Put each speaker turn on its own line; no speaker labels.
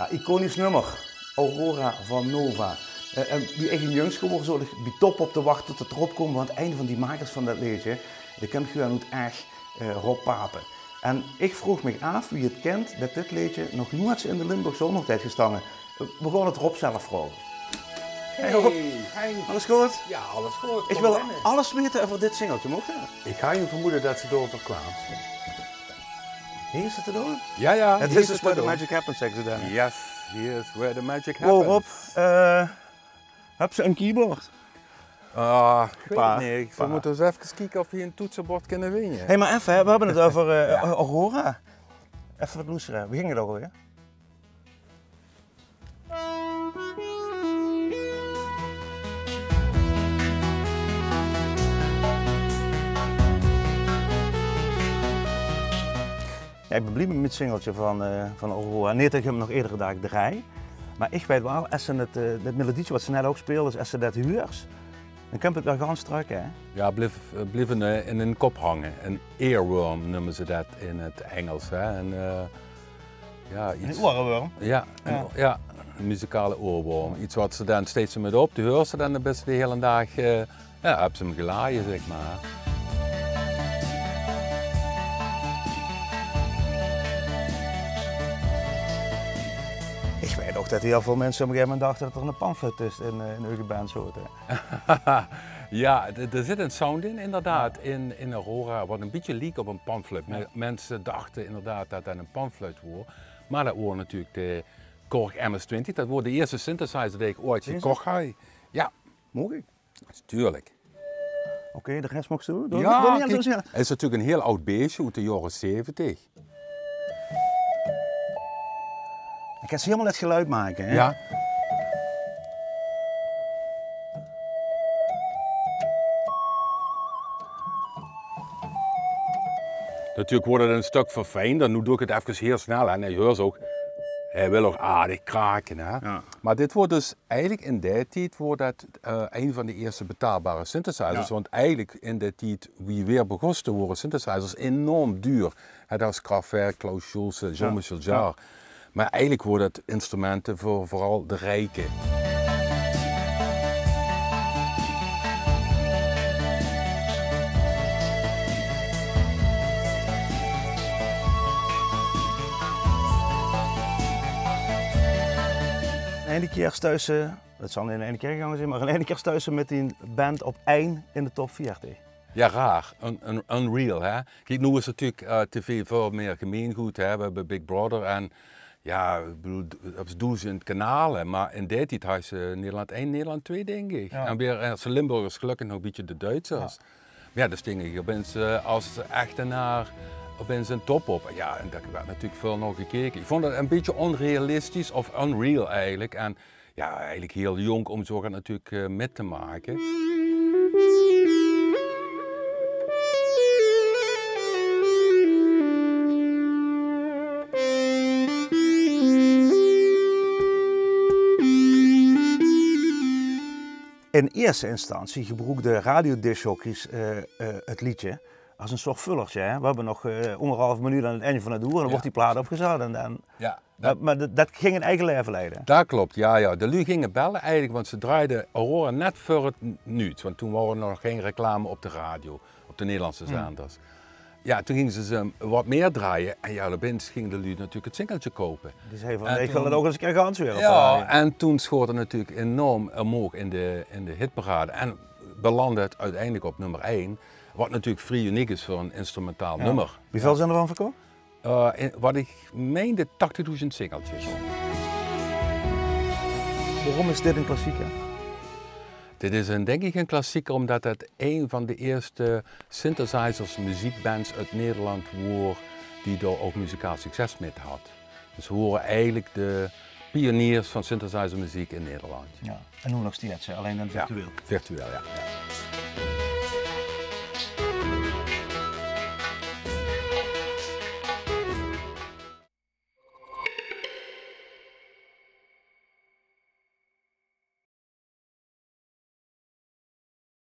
Ja, iconisch nummer. Aurora van Nova. En wie echt een jongs geworden zo, die top op te wachten tot het erop komt. Want het einde van die makers van dat liedje, dat kent gewoon niet echt Rob Papen. En ik vroeg me af wie het kent dat dit liedje nog nooit in de Limburg Zondertijd gestaan. We gaan het Rob zelf vragen.
Hey
Rob,
Henk.
alles goed?
Ja, alles goed.
Ik wil alles weten over dit singeltje, mocht dat?
Ik ga je vermoeden dat ze doorverkwam.
Hier is het te doen?
Ja, ja.
Het is dus where the magic happens, zeggen ze dan.
Yes, here's where the magic happens.
Wow, Rob, heb ze een keyboard?
Ik weet het niet. We moeten eens even kijken of we een toetsenbord kunnen winnen.
Hé, maar even, we hebben het over Aurora. Even wat loeseren. Wie ging het ook alweer? Ja, ik ben blij met het singeltje van Aurora. Niet dat ik hem nog eerdere dagen draai. Maar ik weet wel, als ze het melodietje wat ze net ook speelden, als ze dat huurt, dan kan het wel gaan strak, hè?
Ja, blijf in een kop hangen. Een earworm noemen ze dat in het Engels. Hè? Ja, iets...
Een oorworm?
Ja, een muzikale oorworm. Iets wat ze dan steeds met op, die hoort ze dan best de hele dag, hebben ze hem gelaaien, zeg maar.
Ik weet ook dat heel veel mensen op een gegeven moment dachten dat er een pamflet is in Eugebaansoorten.
Ja, er zit een sound in, inderdaad, in Aurora, wat een beetje leek op een pamflet. Ja. Mensen dachten inderdaad dat dat een pamflet was, maar dat was natuurlijk de Korg MS-20. Dat was de eerste synthesizer die ik ooit gekocht heb. Ja.
Mooi.
Tuurlijk.
Oké, de rest mag zo.
Ja, kijk, het is natuurlijk een heel oud beestje uit de jaren 70.
Ik kan ze helemaal net geluid maken, hè?
Ja. Natuurlijk wordt het een stuk verfijnder, nu doe ik het even heel snel en je hoort ook, hij wil ook aardig kraken. Hè? Ja. Maar dit wordt dus eigenlijk in die tijd wordt dat, een van de eerste betaalbare synthesizers. Ja. Want eigenlijk in die tijd, wie weer begon te worden, synthesizers enorm duur. Dat was Kraftwerk, Klaus Schulze, Jean-Michel Jarre. Ja. Maar eigenlijk worden het instrumenten voor vooral de rijken.
Een keer tussen, dat zal niet in één keer gegaan zijn, maar een keer tussen met die band op 1 in de top 40.
Ja, raar. Unreal, hè. Kijk, nu is natuurlijk tv veel meer gemeengoed, hè. We hebben Big Brother en ja, ik bedoel, dat doen ze in het kanalen, maar in die tijd had ze Nederland 1, Nederland 2, denk ik. Ja. En weer als Limburgers gelukkig nog een beetje de Duitsers. Ja, maar ja, dus denk ik, ben ze als echte naar ben ze een top op. Ja, en daar werd natuurlijk veel nog gekeken. Ik vond het een beetje onrealistisch of unreal eigenlijk. En ja, eigenlijk heel jong om zo natuurlijk met te maken.
In eerste instantie gebruikten radiodiscjockeys het liedje als een soort vullertje. Hè? We hebben nog 1,5 minuut aan het einde van het doel en dan wordt die plaat opgezet. En dan...
Ja,
maar dat ging een eigen leven leiden.
Dat klopt, ja. De lui gingen bellen eigenlijk, want ze draaiden Aurora net voor het nieuws. Want toen waren er nog geen reclame op de radio, op de Nederlandse zenders. Ja, toen gingen ze wat meer draaien en ja, daarbij ging de lui natuurlijk het singeltje kopen.
Die zei van, ik wil het ook eens een keer gaan weer.
Ja, en toen schoot het natuurlijk enorm omhoog in de hitparade en belandde het uiteindelijk op nummer 1. Wat natuurlijk vrij uniek is voor een instrumentaal nummer.
Hoeveel zijn er van verkocht?
Wat ik meende 80.000 singeltjes.
Waarom is dit een klassieker?
Dit is denk ik een klassieker omdat het een van de eerste synthesizers, muziekbands uit Nederland was die er ook muzikaal succes mee had. Dus we horen eigenlijk de pioniers van synthesizermuziek in Nederland.
Ja, en nu nog steeds, alleen dan virtueel.
Ja, virtueel, ja.